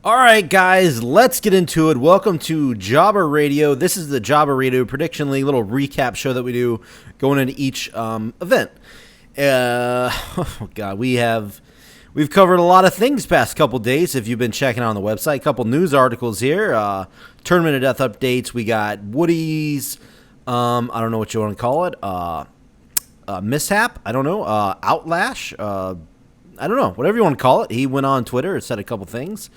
All right, guys, let's get into it. Welcome to Jobber Radio. This is the Jobber Radio Prediction League little recap show that we do going into each event. Oh God, we've covered a lot of things past couple days. If you've been checking out on the website, a couple news articles here, tournament of death updates. We got Woody's. I don't know what you want to call it. Mishap. I don't know. Outlash. I don't know. Whatever you want to call it. He went on Twitter and said a couple things.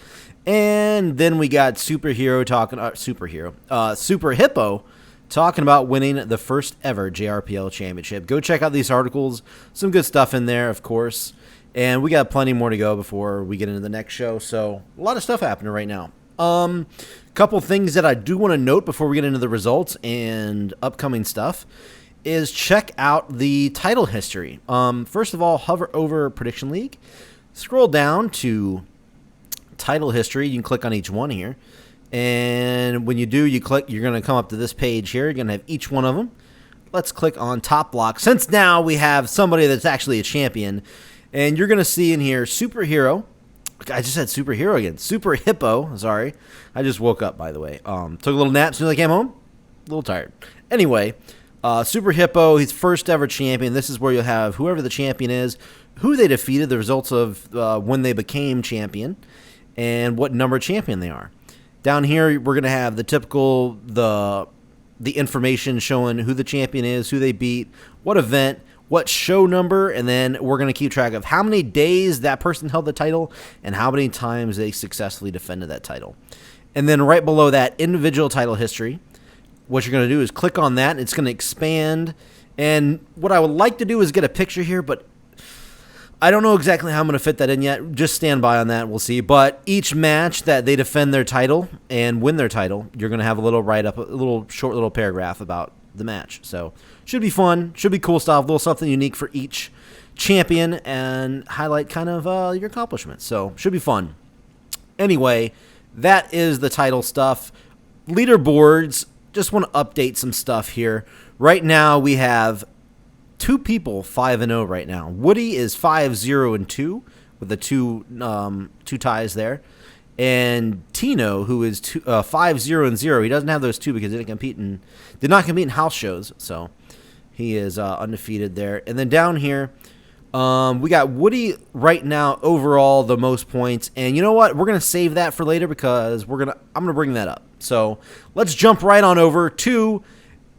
And then we got Super Hippo talking about winning the first ever JRPL championship. Go check out these articles. Some good stuff in there, of course. And we got plenty more to go before we get into the next show. So a lot of stuff happening right now. Couple things that I do want to note before we get into the results and upcoming stuff is check out the title history. First of all, hover over Prediction League. Scroll down to title history. You can click on each one here. And when you do, you're going to come up to this page here. You're going to have each one of them. Let's click on top block. Since now we have somebody that's actually a champion. And you're going to see in here Superhero. I just said Superhero again. Super Hippo. Sorry. I just woke up, by the way. Took a little nap as soon as I came home. A little tired. Anyway, Super Hippo, he's first ever champion. This is where you'll have whoever the champion is, who they defeated, the results of when they became champion, and what number champion they are. Down here, we're going to have the typical, the information showing who the champion is, who they beat, what event, what show number, and then we're going to keep track of how many days that person held the title and how many times they successfully defended that title. And then right below that, individual title history. What you're going to do is click on that. It's going to expand. And what I would like to do is get a picture here, but I don't know exactly how I'm going to fit that in yet. Just stand by on that. We'll see. But each match that they defend their title and win their title, you're going to have a little write-up, a little short little paragraph about the match. So should be fun. Should be cool stuff. A little something unique for each champion and highlight kind of your accomplishments. So should be fun. Anyway, that is the title stuff. Leaderboards. Just want to update some stuff here. Right now we have two people 5-0 right now. Woody is 5-0-2 with the two ties there, and Tino, who is 5-0-0. He doesn't have those two because he did not compete in house shows, so he is undefeated there. And then down here, we got Woody right now overall the most points, and you know what? We're gonna save that for later because I'm gonna bring that up. So let's jump right on over to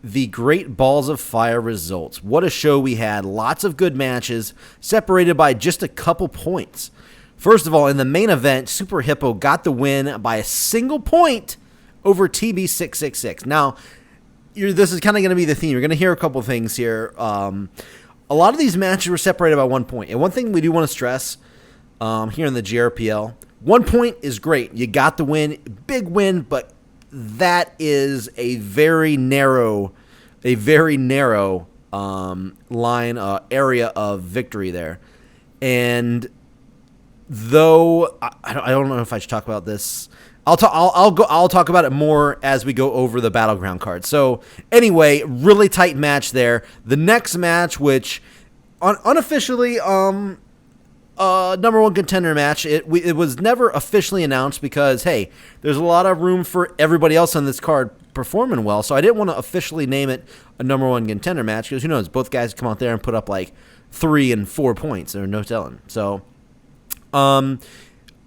the Great Balls of Fire results. What a show we had. Lots of good matches separated by just a couple points. First of all, in the main event, Super Hippo got the win by a single point over TB666. Now, this is kind of going to be the theme. You're going to hear a couple things here. A lot of these matches were separated by 1 point. And one thing we do want to stress here in the JRPL, 1 point is great. You got the win, big win, but that is a very narrow line area of victory there. And though I don't know if I should talk about this, I'll talk about it more as we go over the Battleground card. So anyway, really tight match there. The next match, which unofficially number one contender match. It was never officially announced because, hey, there's a lot of room for everybody else on this card performing well. So I didn't want to officially name it a number one contender match because who knows? Both guys come out there and put up like 3 and 4 points. There's no telling. So that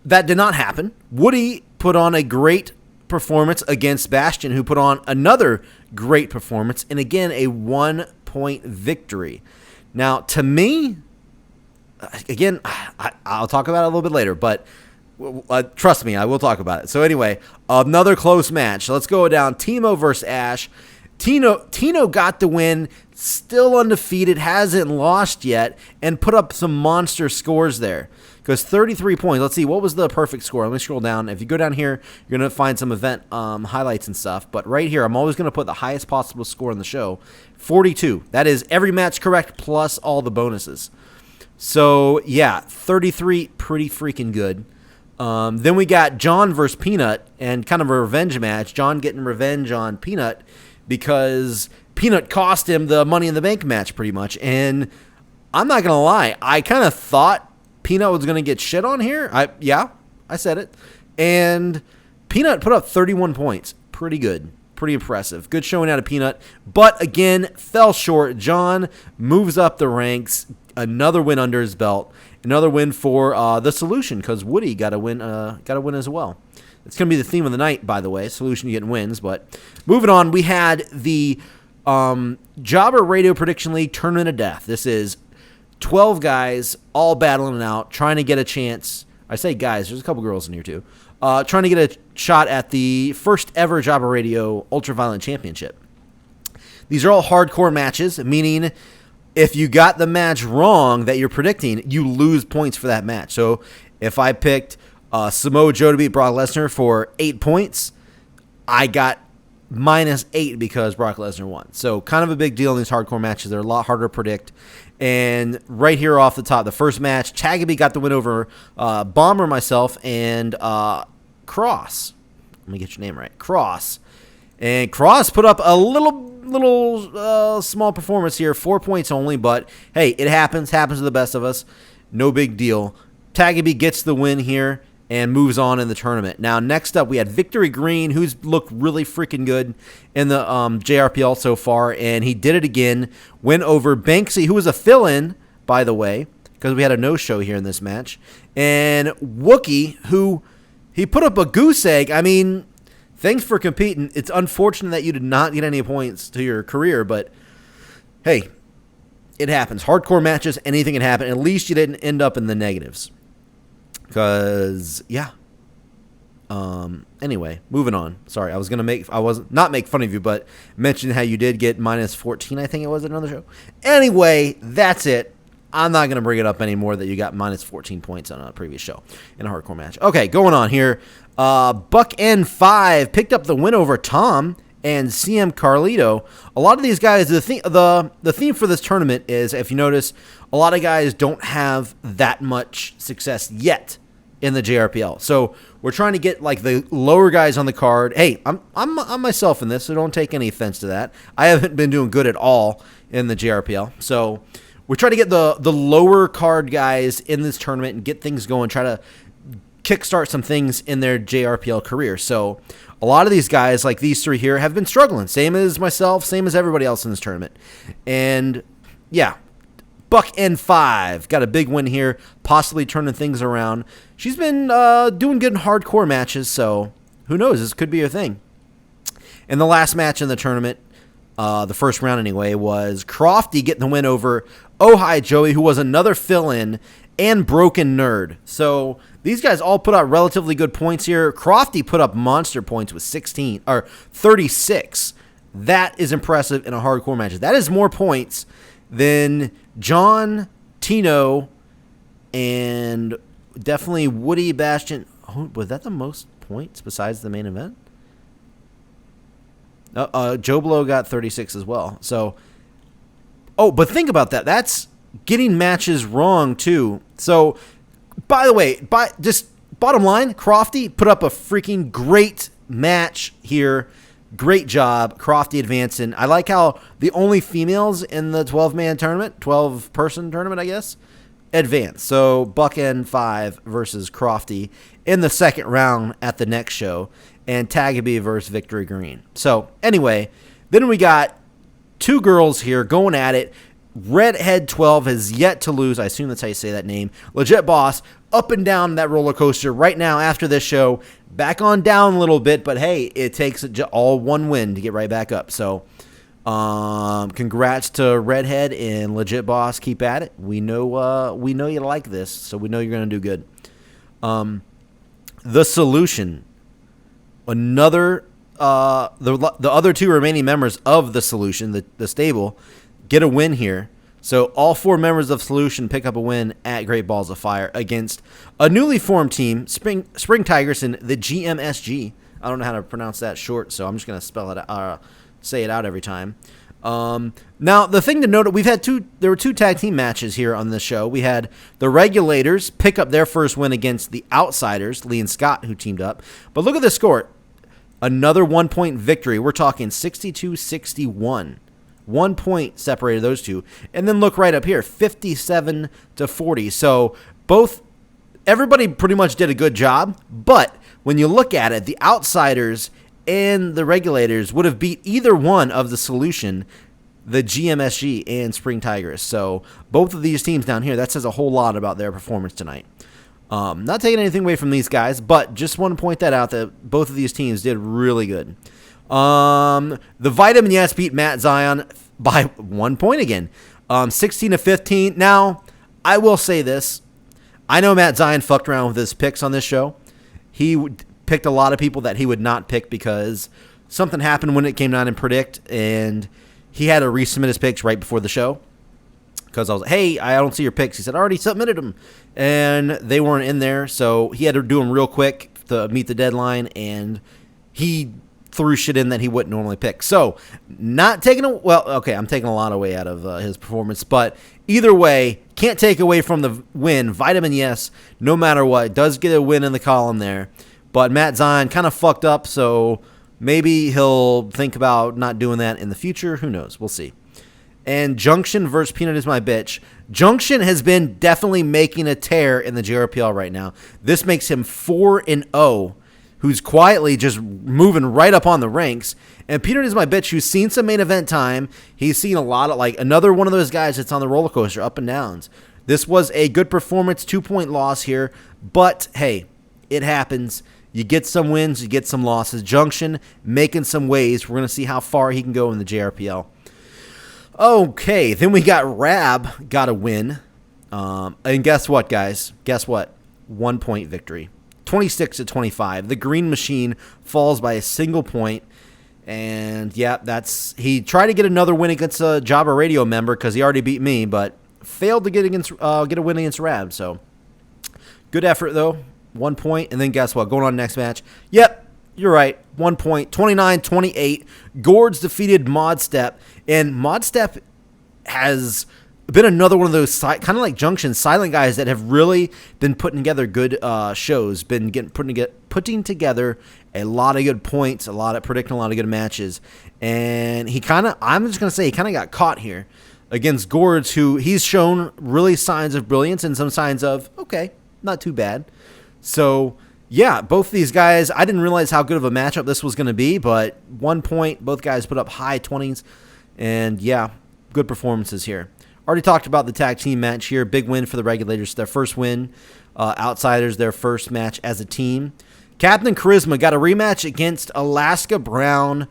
did not happen. Woody put on a great performance against Bastion, who put on another great performance, and again, a 1 point victory. Now, to me, again, I'll talk about it a little bit later, but trust me, I will talk about it. So anyway, another close match. Let's go down. Timo versus Ash. Tino got the win, still undefeated, hasn't lost yet, and put up some monster scores there. Goes 33 points. Let's see, what was the perfect score? Let me scroll down. If you go down here, you're going to find some event highlights and stuff. But right here, I'm always going to put the highest possible score on the show. 42. That is every match correct plus all the bonuses. So, yeah, 33, pretty freaking good. Then we got John versus Peanut, and kind of a revenge match. John getting revenge on Peanut because Peanut cost him the Money in the Bank match pretty much. And I'm not going to lie, I kind of thought Peanut was going to get shit on here. I said it. And Peanut put up 31 points. Pretty good. Pretty impressive. Good showing out of Peanut. But again, fell short. John moves up the ranks. Another win under his belt. Another win for the Solution, because Woody got a win as well. It's going to be the theme of the night, by the way. Solution getting wins. But moving on, we had the Jobber Radio Prediction League Tournament of Death. This is 12 guys all battling it out, trying to get a chance. I say guys, there's a couple girls in here too. Trying to get a shot at the first ever Jobber Radio Ultraviolent Championship. These are all hardcore matches, meaning if you got the match wrong that you're predicting, you lose points for that match. So if I picked Samoa Joe to beat Brock Lesnar for 8 points, I got -8 because Brock Lesnar won. So kind of a big deal in these hardcore matches. They're a lot harder to predict. And right here off the top, the first match, Tagaby got the win over Bomber, myself, and Cross. Let me get your name right. Cross. And Cross put up a little small performance here, 4 points only, but hey, it happens to the best of us. No big deal. Tagaby gets the win here and moves on in the tournament. Now, next up, we had Victory Green, who's looked really freaking good in the JRPL so far, and he did it again. Went over Banksy, who was a fill-in, by the way, because we had a no-show here in this match. And Wookie, who he put up a goose egg. I mean, thanks for competing. It's unfortunate that you did not get any points to your career, but hey, it happens. Hardcore matches, anything can happen. At least you didn't end up in the negatives. Because, yeah. Anyway, moving on. Sorry, I was not make fun of you, but mention how you did get -14, I think it was, at another show. Anyway, that's it. I'm not going to bring it up anymore that you got -14 points on a previous show in a hardcore match. Okay, going on here. Buck N5 picked up the win over Tom and CM Carlito. A lot of these guys, the theme for this tournament is, if you notice, a lot of guys don't have that much success yet in the JRPL. So we're trying to get like the lower guys on the card. Hey, I'm myself in this, so don't take any offense to that. I haven't been doing good at all in the JRPL. So we're trying to get the lower card guys in this tournament and get things going, try to kickstart some things in their JRPL career. So a lot of these guys, like these three here, have been struggling. Same as myself, same as everybody else in this tournament. And yeah, Buck N5 got a big win here, possibly turning things around. She's been doing good in hardcore matches, so who knows? This could be a thing. And the last match in the tournament, the first round anyway, was Crofty getting the win over Oh Hi Joey, who was another fill-in, and Broken Nerd. So these guys all put out relatively good points here. Crofty put up monster points with 36. That is impressive in a hardcore match. That is more points than John, Tino, and definitely Woody, Bastion. Oh, was that the most points besides the main event? Joe Blow got 36 as well. So, but think about that. That's getting matches wrong too. So, by the way, just bottom line, Crofty put up a freaking great match here. Great job, Crofty advancing. I like how the only females in the 12-man tournament, 12-person tournament, I guess, advanced. So Buck N5 versus Crofty in the second round at the next show, and Tagaby versus Victory Green. So anyway, then we got two girls here going at it. Redhead 12 has yet to lose. I assume that's how you say that name. Legit Boss up and down that roller coaster right now after this show. Back on down a little bit, but hey, it takes all one win to get right back up. So congrats to Redhead and Legit Boss. Keep at it. We know you like this, so we know you're going to do good. The Solution. The other two remaining members of the Solution, the stable, get a win here. So all four members of Solution pick up a win at Great Balls of Fire against a newly formed team, Spring Tigers and the GMSG. I don't know how to pronounce that short, so I'm just going to say it out every time. Now, the thing to note, there were two tag team matches here on this show. We had the Regulators pick up their first win against the Outsiders, Lee and Scott, who teamed up. But look at the score. Another 1-point victory. We're talking 62-61. 1 point separated those two. And then look right up here, 57-40. So everybody pretty much did a good job, but when you look at it, the Outsiders and the Regulators would have beat either one of the Solution, the GMSG, and Spring Tigers. So both of these teams down here, that says a whole lot about their performance tonight. Not taking anything away from these guys, but just want to point that out that both of these teams did really good. The Vitamin Yes beat Matt Zion by 1 point again, 16-15. Now, I will say this. I know Matt Zion fucked around with his picks on this show. He picked a lot of people that he would not pick because something happened when it came down and predict, and he had to resubmit his picks right before the show. Because I was like, hey, I don't see your picks. He said, I already submitted them. And they weren't in there, so he had to do them real quick to meet the deadline, and he threw shit in that he wouldn't normally pick. So, not taking I'm taking a lot away out of his performance, but either way, can't take away from the win. Vitamin Yes, no matter what, does get a win in the column there. But Matt Zion kind of fucked up, so maybe he'll think about not doing that in the future. Who knows? We'll see. And Junction versus Peanut is my bitch. Junction has been definitely making a tear in the JRPL right now. This makes him 4-0, who's quietly just moving right up on the ranks. And Peanut is my bitch, who's seen some main event time. He's seen a lot of, another one of those guys that's on the roller coaster, up and downs. This was a good performance, 2-point loss here. But, hey, it happens. You get some wins, you get some losses. Junction making some waves. We're going to see how far he can go in the JRPL. Okay, then we got Rab, got a win. And guess what, guys? Guess what? 1 point victory. 26-25. The Green Machine falls by a single point. And, yeah, he tried to get another win against a Jabba Radio member because he already beat me, but failed to get a win against Rab. So, good effort, though. 1 point. And then guess what? Going on next match. Yep. You're right. 1 point. 29-28. Gourds defeated Modstep. And Modstep has been another one of those, kind of like Junction, silent guys that have really been putting together good shows. Been putting together a lot of good points, predicting a lot of good matches. And I'm just going to say, he kind of got caught here against Gourds, who he's shown really signs of brilliance and some signs of, okay, not too bad. So, yeah, both of these guys, I didn't realize how good of a matchup this was going to be, but 1 point, both guys put up high 20s, and yeah, good performances here. Already talked about the tag team match here. Big win for the Regulators, their first win. Outsiders, their first match as a team. Captain Charisma got a rematch against Alaska Brown.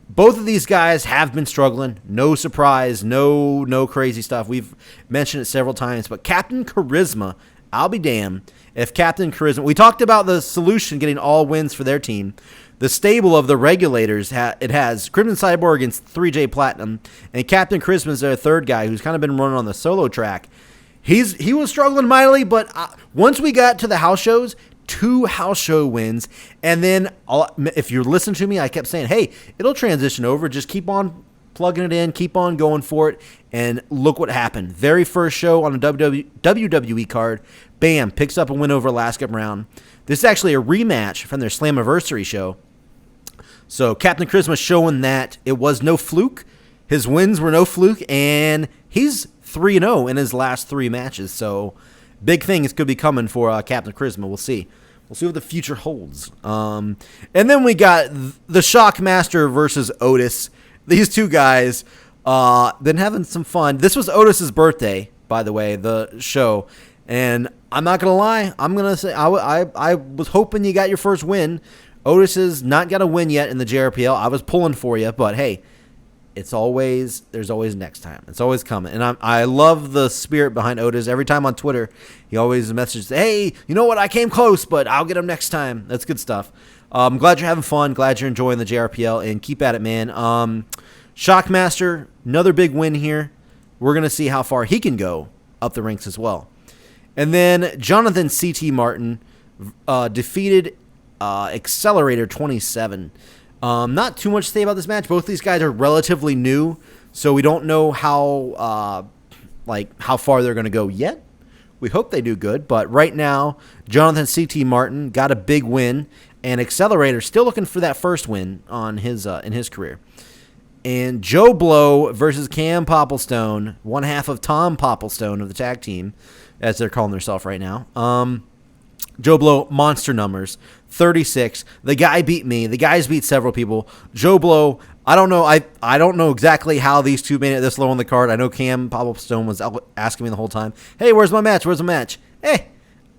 Both of these guys have been struggling. No surprise, no crazy stuff. We've mentioned it several times, but Captain Charisma, I'll be damned if Captain Charisma... We talked about the Solution getting all wins for their team. The stable of the Regulators, it has Crimson Cyborg against 3J Platinum, and Captain Charisma is their third guy who's kind of been running on the solo track. He was struggling mightily, but once we got to the house shows, 2 house show wins, and then if you listen to me, I kept saying, hey, it'll transition over. Just keep on plugging it in, keep on going for it, and look what happened. Very first show on a WWE card, bam, picks up a win over Alaska Brown. This is actually a rematch from their Slammiversary show. So Captain Charisma showing that it was no fluke. His wins were no fluke, and he's 3-0 in his last 3 matches. So big things could be coming for Captain Charisma. We'll see. We'll see what the future holds. And then we got the Shockmaster versus Otis. These two guys been having some fun. This was Otis's birthday, by the way, the show. And I'm not going to lie. I'm going to say I was hoping you got your first win. Otis has not got a win yet in the JRPL. I was pulling for you, but hey, there's always next time. It's always coming. And I love the spirit behind Otis. Every time on Twitter, he always messages, hey, you know what? I came close, but I'll get him next time. That's good stuff. I'm glad you're having fun. Glad you're enjoying the JRPL, and keep at it, man. Shockmaster, another big win here. We're going to see how far he can go up the ranks as well. And then Jonathan C.T. Martin defeated Accelerator 27. Not too much to say about this match. Both these guys are relatively new, so we don't know how far they're going to go yet. We hope they do good, but right now, Jonathan C.T. Martin got a big win, and Accelerator still looking for that first win on his in his career. And Joe Blow versus Cam Popplestone, one half of Tom Popplestone of the tag team, as they're calling themselves right now. Joe Blow, monster numbers, 36. The guy beat me. The guy's beat several people. Joe Blow, I don't know. I don't know exactly how these two made it this low on the card. I know Cam Pablo Stone was asking me the whole time, hey, where's my match? Where's the match? Hey,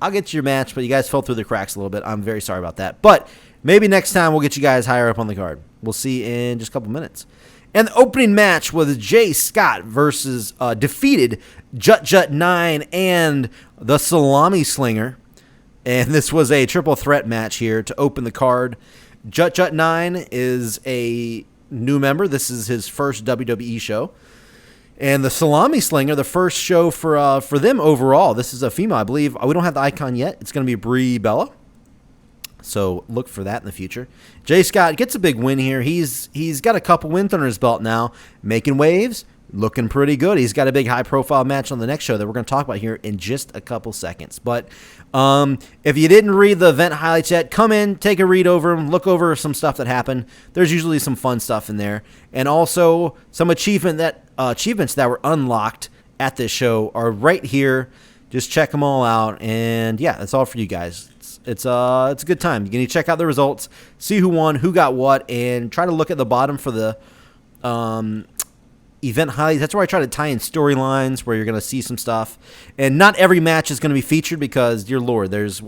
I'll get you your match, but you guys fell through the cracks a little bit. I'm very sorry about that. But maybe next time we'll get you guys higher up on the card. We'll see in just a couple minutes. And the opening match was Jay Scott versus defeated Jut 9 and the Salami Slinger. And this was a triple threat match here to open the card. Jut 9 is a new member. This is his first WWE show. And the Salami Slinger, the first show for them overall. This is a female, I believe. We don't have the icon yet. It's going to be Brie Bella. So look for that in the future. Jay Scott gets a big win here. He's got a couple wins under his belt now, making waves, looking pretty good. He's got a big high-profile match on the next show that we're going to talk about here in just a couple seconds. But if you didn't read the event highlights yet, come in, take a read over them, look over some stuff that happened. There's usually some fun stuff in there. And also some achievements that were unlocked at this show are right here. Just check them all out. And, yeah, that's all for you guys. It's a good time. You can check out the results, see who won, who got what, and try to look at the bottom for the event highlights. That's where I try to tie in storylines where you're going to see some stuff. And not every match is going to be featured because, dear Lord, there's,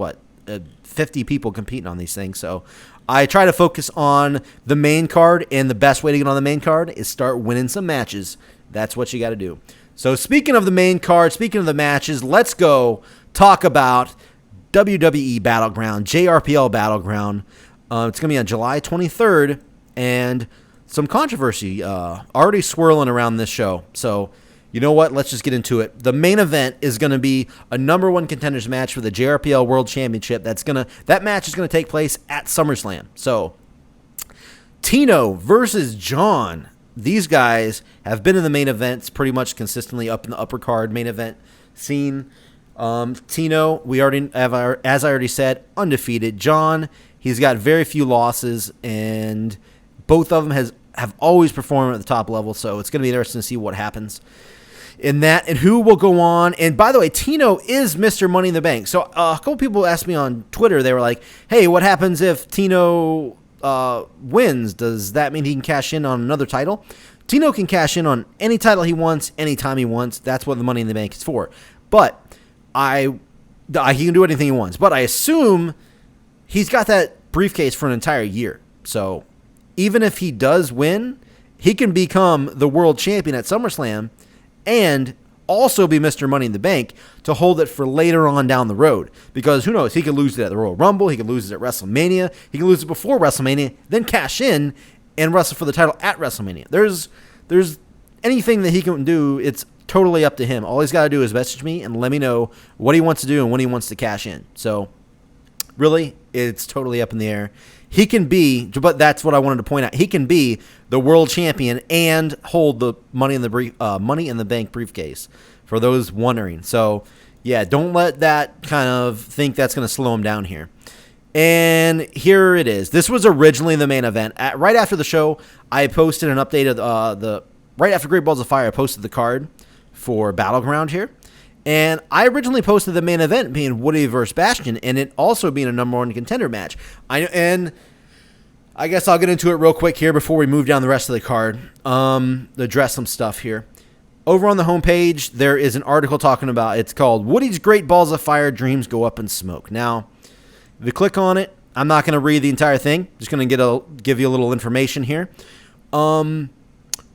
50 people competing on these things. So I try to focus on the main card, and the best way to get on the main card is start winning some matches. That's what you got to do. So speaking of the main card, speaking of the matches, let's go talk about WWE Battleground, JRPL Battleground. It's going to be on July 23rd, and some controversy already swirling around this show. So, you know what? Let's just get into it. The main event is going to be a number one contenders match for the JRPL World Championship. That match is going to take place at SummerSlam. So, Tino versus John. These guys have been in the main events pretty much consistently up in the upper card main event scene. Tino, we already have, as I already said, undefeated. John, he's got very few losses, and both of them have always performed at the top level, so it's going to be interesting to see what happens in that and who will go on. And by the way, Tino is Mr. Money in the Bank. So a couple people asked me on Twitter, they were like, hey, what happens if Tino wins? Does that mean he can cash in on another title? Tino can cash in on any title he wants, anytime he wants. That's what the Money in the Bank is for. But he can do anything he wants. But I assume he's got that briefcase for an entire year. So even if he does win, he can become the world champion at SummerSlam and also be Mr. Money in the Bank to hold it for later on down the road. Because who knows, he could lose it at the Royal Rumble, he could lose it at WrestleMania, he can lose it before WrestleMania, then cash in and wrestle for the title at WrestleMania. There's anything that he can do, it's totally up to him. All he's got to do is message me and let me know what he wants to do and when he wants to cash in. So really, it's totally up in the air. He can be, but that's what I wanted to point out. He can be the world champion and hold the Money in the Bank briefcase for those wondering. So, yeah, don't let that kind of think that's going to slow him down here. And here it is. This was originally the main event. Right after the show, I posted an update of right after Great Balls of Fire, I posted the card for Battleground here. And I originally posted the main event being Woody versus Bastion, and it also being a number one contender match. And I guess I'll get into it real quick here before we move down the rest of the card. Address some stuff here. Over on the homepage, there is an article talking about, it's called Woody's Great Balls of Fire Dreams Go Up in Smoke. Now, if you click on it, I'm not going to read the entire thing. Just going to give you a little information here.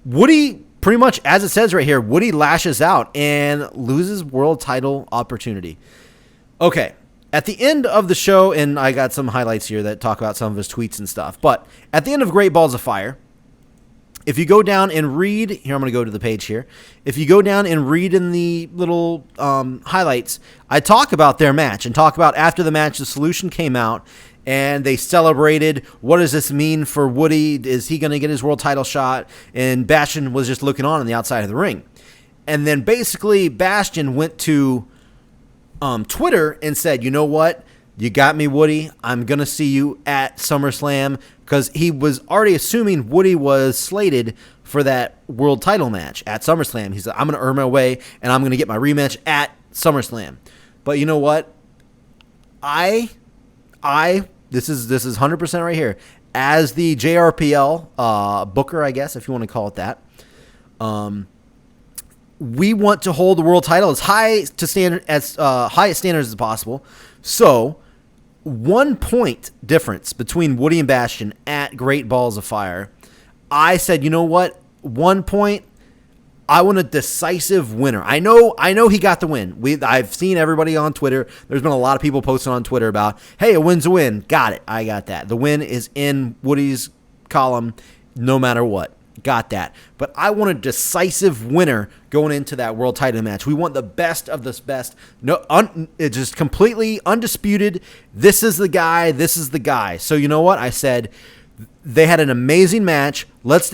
Woody, pretty much as it says right here, Woody lashes out and loses world title opportunity. Okay, at the end of the show, and I got some highlights here that talk about some of his tweets and stuff, but at the end of Great Balls of Fire, if you go down and read, here I'm going to go to the page here. If you go down and read in the little highlights, I talk about their match and talk about after the match, the solution came out and they celebrated. What does this mean for Woody? Is he going to get his world title shot? And Bastion was just looking on the outside of the ring. And then basically Bastion went to Twitter and said, you know what? You got me, Woody. I'm going to see you at SummerSlam, because he was already assuming Woody was slated for that world title match at SummerSlam. He said, I'm going to earn my way, and I'm going to get my rematch at SummerSlam. But you know what? I this is 100% right here. As the JRPL booker, I guess, if you want to call it that, we want to hold the world title as high standards as possible. So, 1 point difference between Woody and Bastion at Great Balls of Fire. I said, you know what? 1 point. I want a decisive winner. I know he got the win. I've seen everybody on Twitter. There's been a lot of people posting on Twitter about, hey, a win's a win. Got it. I got that. The win is in Woody's column no matter what. Got that. But I want a decisive winner going into that world title match. We want the best of the best. It's just completely undisputed. This is the guy. This is the guy. So you know what? I said they had an amazing match. Let's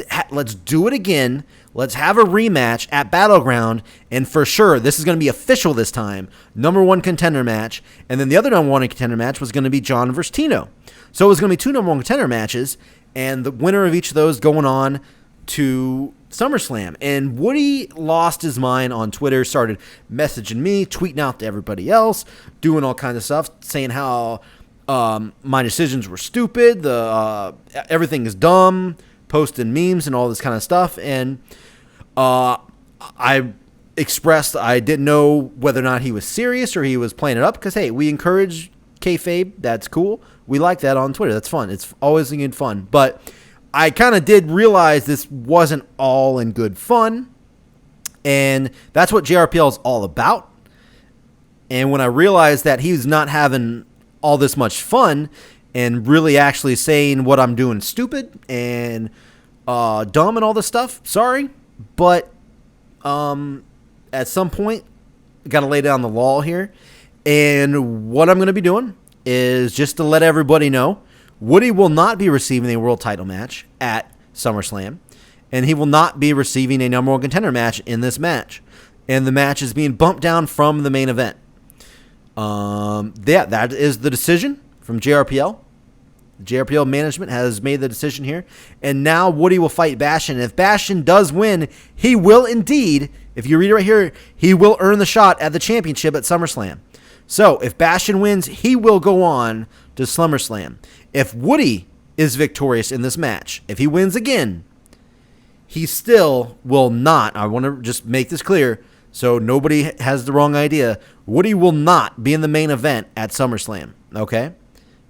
do it again. Let's have a rematch at Battleground, and for sure, this is going to be official this time. Number 1 contender match, and then the other number 1 contender match was going to be John versus Tino. So it was going to be 2 number 1 contender matches, and the winner of each of those going on to SummerSlam. And Woody lost his mind on Twitter, started messaging me, tweeting out to everybody else, doing all kinds of stuff, saying how my decisions were stupid, everything is dumb, posting memes and all this kind of stuff. And I expressed I didn't know whether or not he was serious or he was playing it up because, hey, we encourage kayfabe. That's cool. We like that on Twitter. That's fun. It's always good fun. But I kind of did realize this wasn't all in good fun, and that's what JRPL is all about. And when I realized that he was not having all this much fun and really actually saying what I'm doing stupid and dumb and all this stuff, sorry, but at some point, got to lay down the law here. And what I'm going to be doing is just to let everybody know, Woody will not be receiving a world title match at SummerSlam, and he will not be receiving a number 1 contender match in this match. And the match is being bumped down from the main event. That is the decision from JRPL. JRPL management has made the decision here. And now Woody will fight Bastion. If Bastion does win, he will indeed, if you read it right here, he will earn the shot at the championship at SummerSlam. So if Bastion wins, he will go on to SummerSlam. If Woody is victorious in this match, if he wins again, he still will not, I want to just make this clear so nobody has the wrong idea, Woody will not be in the main event at SummerSlam, okay?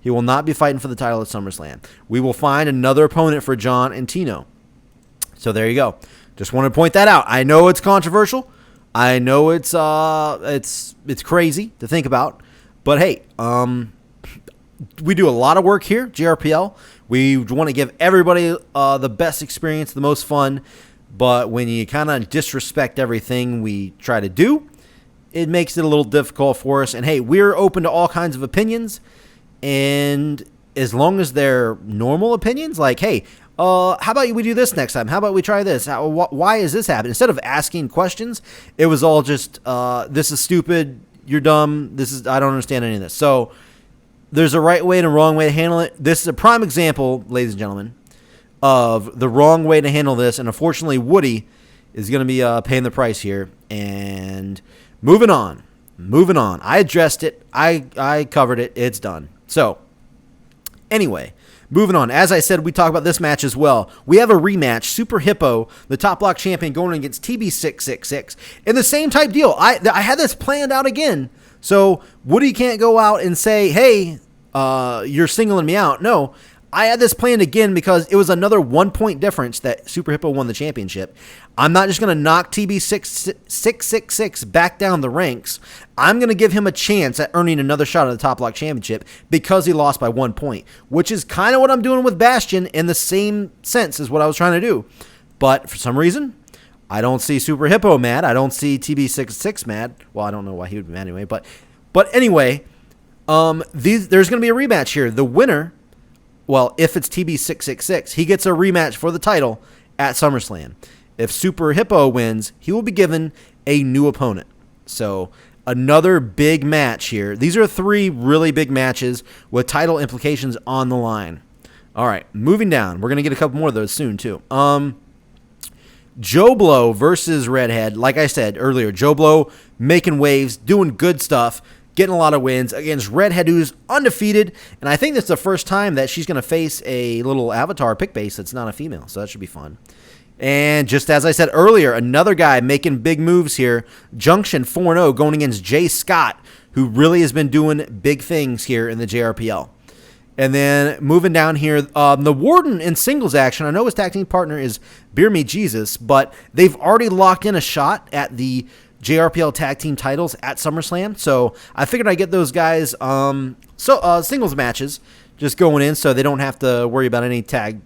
He will not be fighting for the title at SummerSlam. We will find another opponent for John and Tino. So there you go. Just want to point that out. I know it's controversial. I know it's crazy to think about. But hey, we do a lot of work here, JRPL. We want to give everybody the best experience, the most fun. But when you kind of disrespect everything we try to do, it makes it a little difficult for us. And hey, we're open to all kinds of opinions. And as long as they're normal opinions, like, hey, how about we do this next time? How about we try this? Why is this happening? Instead of asking questions, it was all just, this is stupid, you're dumb, I don't understand any of this. So there's a right way and a wrong way to handle it. This is a prime example, ladies and gentlemen, of the wrong way to handle this. And unfortunately, Woody is going to be paying the price here. And moving on. I addressed it. I covered it. It's done. So, anyway, moving on. As I said, we talk about this match as well. We have a rematch. Super Hippo, the Top Block champion, going against TB666. In the same type deal. I had this planned out again. So, Woody can't go out and say, hey, you're singling me out. No, I had this planned again because it was another 1 point difference that Super Hippo won the championship. I'm not just going to knock TB666 back down the ranks. I'm going to give him a chance at earning another shot at the Top Block Championship because he lost by 1 point, which is kind of what I'm doing with Bastion in the same sense as what I was trying to do. But for some reason, I don't see Super Hippo mad. I don't see TB66 mad. Well, I don't know why he would be mad anyway. But anyway, there's going to be a rematch here. The winner, well, if it's TB666, he gets a rematch for the title at SummerSlam. If Super Hippo wins, he will be given a new opponent. So another big match here. These are 3 really big matches with title implications on the line. All right, moving down. We're going to get a couple more of those soon, too. Joe Blow versus Redhead. Like I said earlier, Joe Blow making waves, doing good stuff. getting a lot of wins against Redhead, who's undefeated. And I think this is the first time that she's going to face a little avatar pick base that's not a female. So that should be fun. And just as I said earlier, another guy making big moves here. Junction 4-0 going against Jay Scott, who really has been doing big things here in the JRPL. And then moving down here, the Warden in singles action. I know his tag team partner is Beer Me Jesus, but they've already locked in a shot at the JRPL tag team titles at SummerSlam. So I figured I'd get those guys singles matches just going in so they don't have to worry about any tag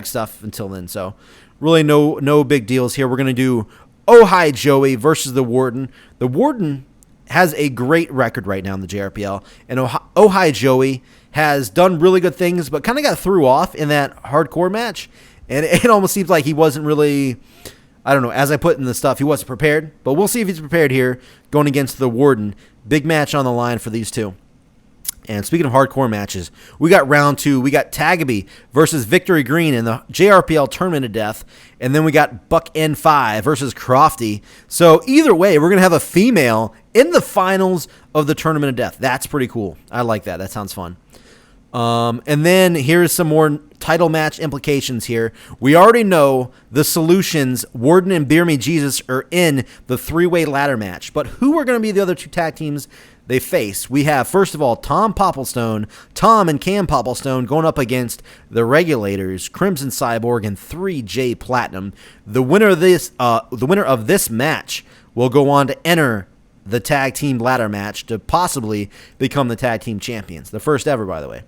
stuff until then. So really no big deals here. We're going to do Oh Hi Joey versus the Warden. The Warden has a great record right now in the JRPL, and Oh Hi Joey has done really good things, but kind of got threw off in that hardcore match, and it almost seems like he wasn't really, I don't know, as I put in the stuff, he wasn't prepared, but we'll see if he's prepared here going against the Warden. Big match on the line for these two. And speaking of hardcore matches, we got round 2. We got Tagaby versus Victory Green in the JRPL Tournament of Death. And then we got Buck N5 versus Crofty. So either way, we're going to have a female in the finals of the Tournament of Death. That's pretty cool. I like that. That sounds fun. And then here's some more title match implications here. We already know the Solutions, Warden and Beer Me Jesus, are in the 3-way ladder match. But who are going to be the other 2 tag teams they face? We have, first of all, Tom and Cam Popplestone going up against the Regulators, Crimson Cyborg, and 3J Platinum. The winner of this match will go on to enter the tag team ladder match to possibly become the tag team champions. The first ever, by the way.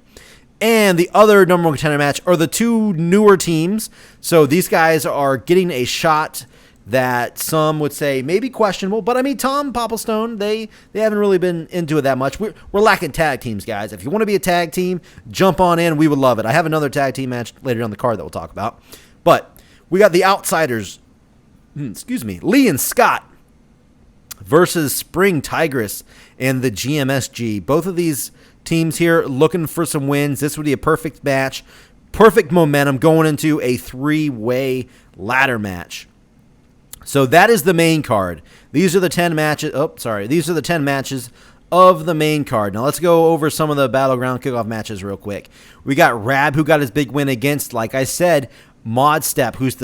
And the other number 1 contender match are the 2 newer teams. So these guys are getting a shot that some would say maybe questionable. But, I mean, Tom Popplestone, they haven't really been into it that much. We're lacking tag teams, guys. If you want to be a tag team, jump on in. We would love it. I have another tag team match later on the card that we'll talk about. But we got the Outsiders, Lee and Scott versus Spring Tigress and the GMSG. Both of these teams here looking for some wins. This would be a perfect match, perfect momentum going into a 3-way ladder match. So that is the main card. These are the 10 matches. These are the 10 matches of the main card. Now let's go over some of the Battleground kickoff matches real quick. We got Rab, who got his big win against, like I said, Modstep, who's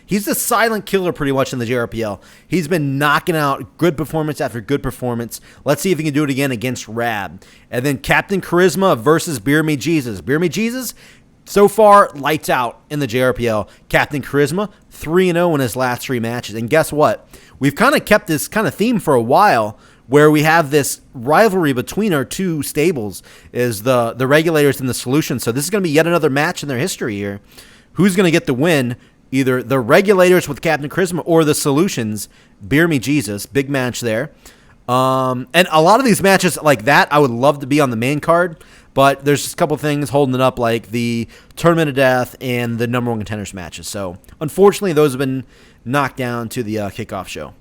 he's the silent killer pretty much in the JRPL. He's been knocking out good performance after good performance. Let's see if he can do it again against Rab. And then Captain Charisma versus Beer Me Jesus. Beer Me Jesus, so far, lights out in the JRPL. Captain Charisma, 3-0 in his last 3 matches. And guess what? We've kind of kept this kind of theme for a while, where we have this rivalry between our 2 stables, is the Regulators and the Solutions. So this is going to be yet another match in their history here. Who's going to get the win? Either the Regulators with Captain Charisma or the Solutions, Beer Me Jesus. Big match there. And a lot of these matches like that, I would love to be on the main card, but there's just a couple things holding it up, like the Tournament of Death and the number 1 contenders matches. So unfortunately, those have been knocked down to the kickoff show.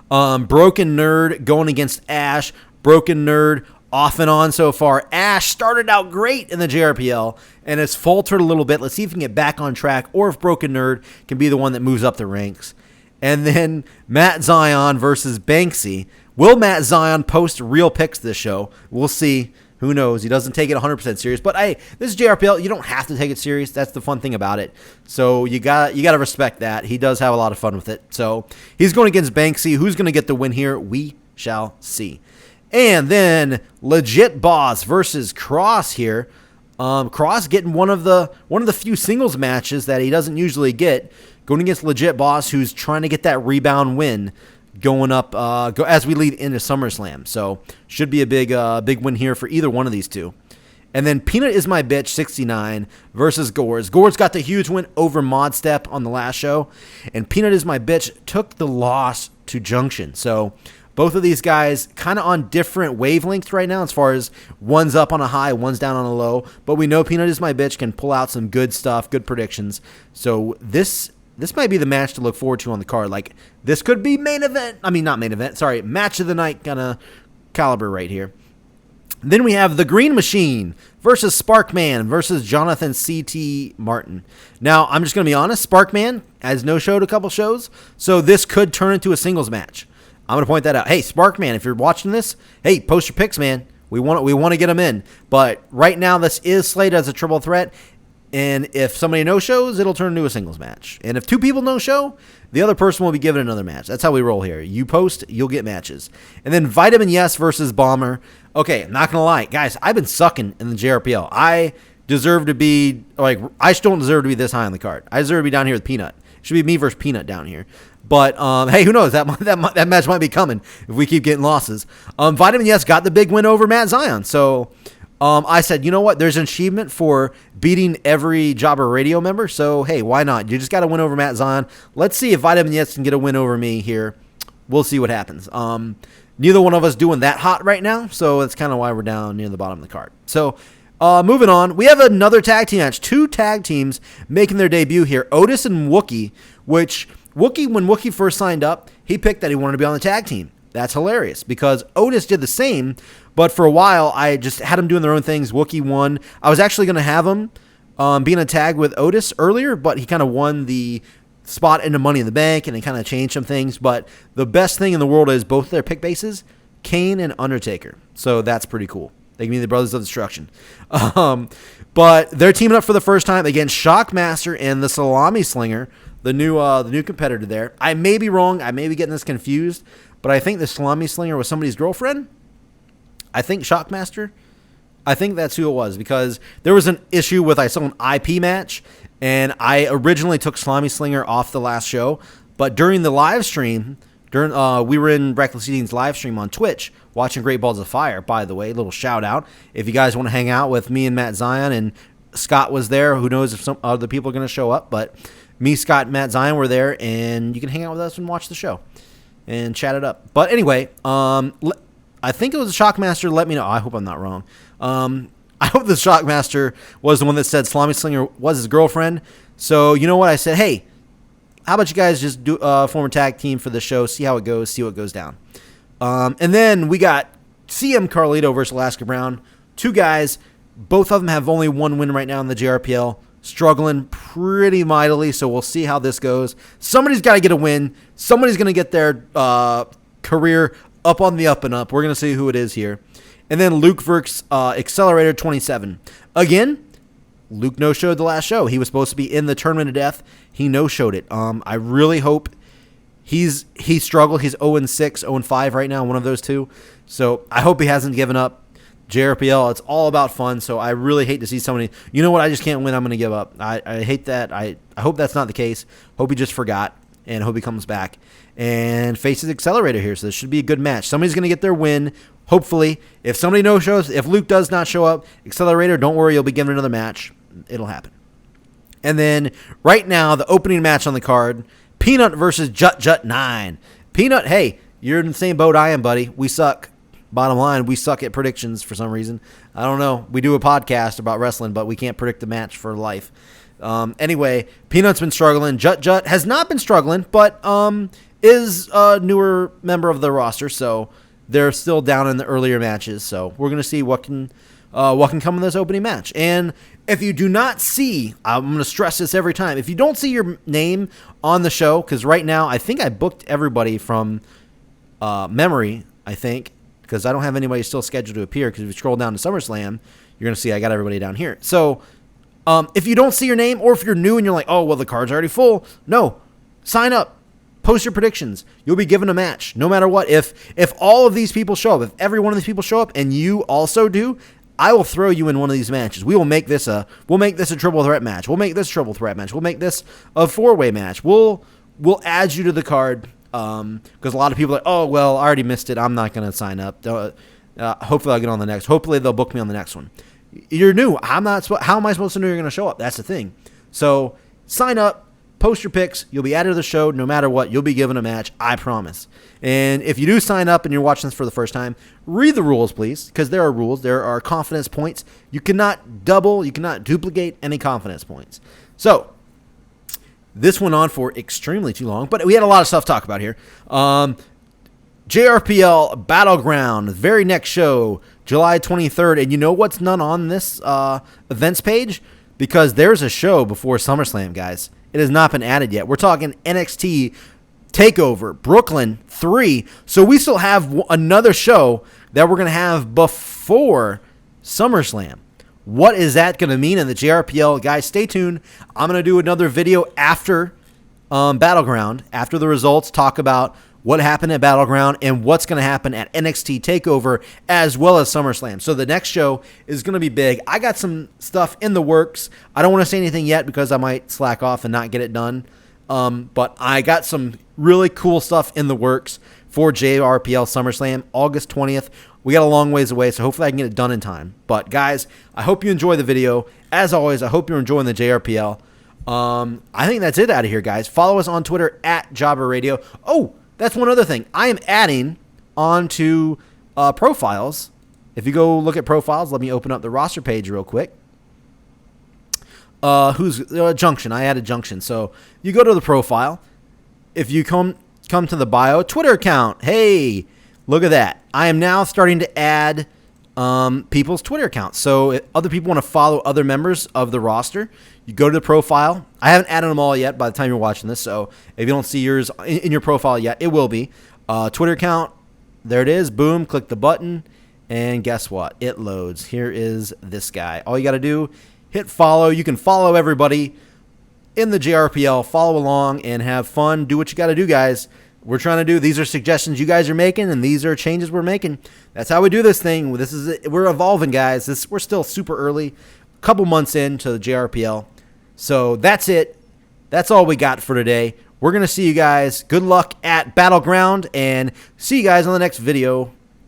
Broken Nerd going against Ash. Broken Nerd off and on so far. Ash started out great in the JRPL and has faltered a little bit. Let's see if he can get back on track, or if Broken Nerd can be the one that moves up the ranks. And then Matt Zion versus Banksy. Will Matt Zion post real picks this show? We'll see. Who knows? He doesn't take it 100% serious. But hey, this is JRPL. You don't have to take it serious. That's the fun thing about it. So you got to respect that. He does have a lot of fun with it. So he's going against Banksy. Who's going to get the win here? We shall see. And then Legit Boss versus Cross here. Cross getting one of the few singles matches that he doesn't usually get, going against Legit Boss, who's trying to get that rebound win going up as we lead into SummerSlam. So should be a big win here for either one of these 2. And then Peanut Is My Bitch 69 versus Gores. Gores got the huge win over Modstep on the last show, and Peanut Is My Bitch took the loss to Junction. So both of these guys kind of on different wavelengths right now, as far as one's up on a high, one's down on a low. But we know Peanut Is My Bitch can pull out some good stuff, good predictions. So this might be the match to look forward to on the card. Like, this could be match of the night kind of caliber right here. Then we have the Green Machine versus Sparkman versus Jonathan C.T. Martin. Now, I'm just going to be honest. Sparkman has no-showed a couple shows, so this could turn into a singles match. I'm going to point that out. Hey, Sparkman, if you're watching this, hey, post your picks, man. We want to get them in. But right now, this is slated as a triple threat. And if somebody no-shows, it'll turn into a singles match. And if 2 people no-show, the other person will be given another match. That's how we roll here. You post, you'll get matches. And then Vitamin Yes versus Bomber. Okay, I'm not going to lie. Guys, I've been sucking in the JRPL. I deserve to be, I still don't deserve to be this high on the card. I deserve to be down here with Peanut. It should be me versus Peanut down here. But, hey, who knows? That match might be coming if we keep getting losses. Vitamin Yes got the big win over Matt Zion. So, I said, you know what? There's an achievement for beating every Jobber Radio member. So, hey, why not? You just got to win over Matt Zion. Let's see if Vitamin Yes can get a win over me here. We'll see what happens. Neither one of us doing that hot right now. So, that's kind of why we're down near the bottom of the card. So, moving on. We have another tag team match. 2 tag teams making their debut here. Otis and Wookie, which when Wookie first signed up, he picked that he wanted to be on the tag team. That's hilarious because Otis did the same, but for a while I just had them doing their own things. Wookie won. I was actually going to have him being a tag with Otis earlier, but he kind of won the spot into Money in the Bank, and it kind of changed some things. But the best thing in the world is both their pick bases, Kane and Undertaker. So that's pretty cool. They can be the Brothers of Destruction. But they're teaming up for the first time against Shockmaster and the Salami Slinger, the new competitor there. I may be wrong. I may be getting this confused. But I think the Salami Slinger was somebody's girlfriend. I think Shockmaster. I think that's who it was because there was an issue with I saw an IP match, and I originally took Salami Slinger off the last show. But during the live stream, we were in Reckless Eating's live stream on Twitch watching Great Balls of Fire, by the way. A little shout out. If you guys want to hang out with me and Matt Zion, and Scott was there. Who knows if some other people are going to show up. But me, Scott, and Matt Zion were there, and you can hang out with us and watch the show and chat it up. But anyway, I think it was the Shockmaster. Let me know. I hope I'm not wrong. I hope the Shockmaster was the one that said Salami Slinger was his girlfriend. So you know what? I said, hey, how about you guys just do form a tag team for the show, see how it goes, see what goes down. And then we got CM Carlito versus Alaska Brown. 2 guys. Both of them have only 1 win right now in the JRPL. Struggling pretty mightily, so we'll see how this goes. Somebody's got to get a win. Somebody's going to get their career up on the up and up. We're going to see who it is here. And then Luke versus Accelerator 27. Again, Luke no-showed the last show. He was supposed to be in the Tournament of Death. He no-showed it. I really hope he struggled. He's 0-6, 0-5 right now, one of those 2. So I hope he hasn't given up. JRPL, it's all about fun, so I really hate to see somebody, you know what, I just can't win, I'm going to give up. I hate that. I hope that's not the case. Hope he just forgot, and hope he comes back and faces Accelerator here, so this should be a good match. Somebody's going to get their win, hopefully. If somebody no-shows, if Luke does not show up, Accelerator, don't worry, you'll be given another match. It'll happen. And then, right now, the opening match on the card, Peanut versus Jut Jut 9. Peanut, hey, you're in the same boat I am, buddy. We suck. Bottom line, we suck at predictions for some reason. I don't know. We do a podcast about wrestling, but we can't predict the match for life. Anyway, Peanut's been struggling. Jut Jut has not been struggling, but is a newer member of the roster, so they're still down in the earlier matches. So we're gonna see what can come in this opening match. And if you do not see, I'm going to stress this every time, if you don't see your name on the show, because right now I think I booked everybody from memory, I think, because I don't have anybody still scheduled to appear, because if you scroll down to SummerSlam, you're going to see I got everybody down here. So if you don't see your name, or if you're new and you're like, oh, well, the card's already full, no, sign up. Post your predictions. You'll be given a match, no matter what. If all of these people show up, if every one of these people show up, and you also do, I will throw you in one of these matches. We'll make this a triple threat match. We'll make this a triple threat match. We'll make this a 4-way match. We'll add you to the card because a lot of people are like, oh, well, I already missed it. I'm not going to sign up. Hopefully I'll get on the next. Hopefully they'll book me on the next one. You're new. How am I supposed to know you're going to show up? That's the thing. So sign up. Post your picks. You'll be added to the show no matter what. You'll be given a match. I promise. And if you do sign up and you're watching this for the first time, read the rules, please, because there are rules. There are confidence points. You cannot duplicate any confidence points. So this went on for extremely too long, but we had a lot of stuff to talk about here. JRPL Battleground, very next show, July 23rd. And you know what's not on this events page? Because there's a show before SummerSlam, guys. It has not been added yet. We're talking NXT TakeOver Brooklyn 3. So we still have another show that we're going to have before SummerSlam. What is that going to mean in the JRPL? Guys, stay tuned. I'm going to do another video after Battleground, after the results, talk about what happened at Battleground and what's going to happen at NXT TakeOver as well as SummerSlam. So the next show is going to be big. I got some stuff in the works. I don't want to say anything yet because I might slack off and not get it done. But I got some really cool stuff in the works for JRPL SummerSlam, August 20th. We got a long ways away, so hopefully I can get it done in time. But guys, I hope you enjoy the video. As always, I hope you're enjoying the JRPL. I think that's it out of here, guys. Follow us on Twitter at Jobber Radio. Oh, that's one other thing. I am adding onto profiles. If you go look at profiles, let me open up the roster page real quick. Who's Junction? I added Junction. So you go to the profile. If you come to the bio, Twitter account. Hey, look at that. I am now starting to add people's Twitter accounts. So if other people want to follow other members of the roster, you go to the profile. I haven't added them all yet by the time you're watching this. So if you don't see yours in your profile yet, it will be. Twitter account. There it is. Boom. Click the button. And guess what? It loads. Here is this guy. All you got to do, hit follow. You can follow everybody in the JRPL. Follow along and have fun. Do what you got to do, guys. We're trying to do. These are suggestions you guys are making, and these are changes we're making. That's how we do this thing. We're evolving, guys. We're still super early, a couple months into the JRPL. So that's it. That's all we got for today. We're going to see you guys. Good luck at Battleground, and see you guys on the next video.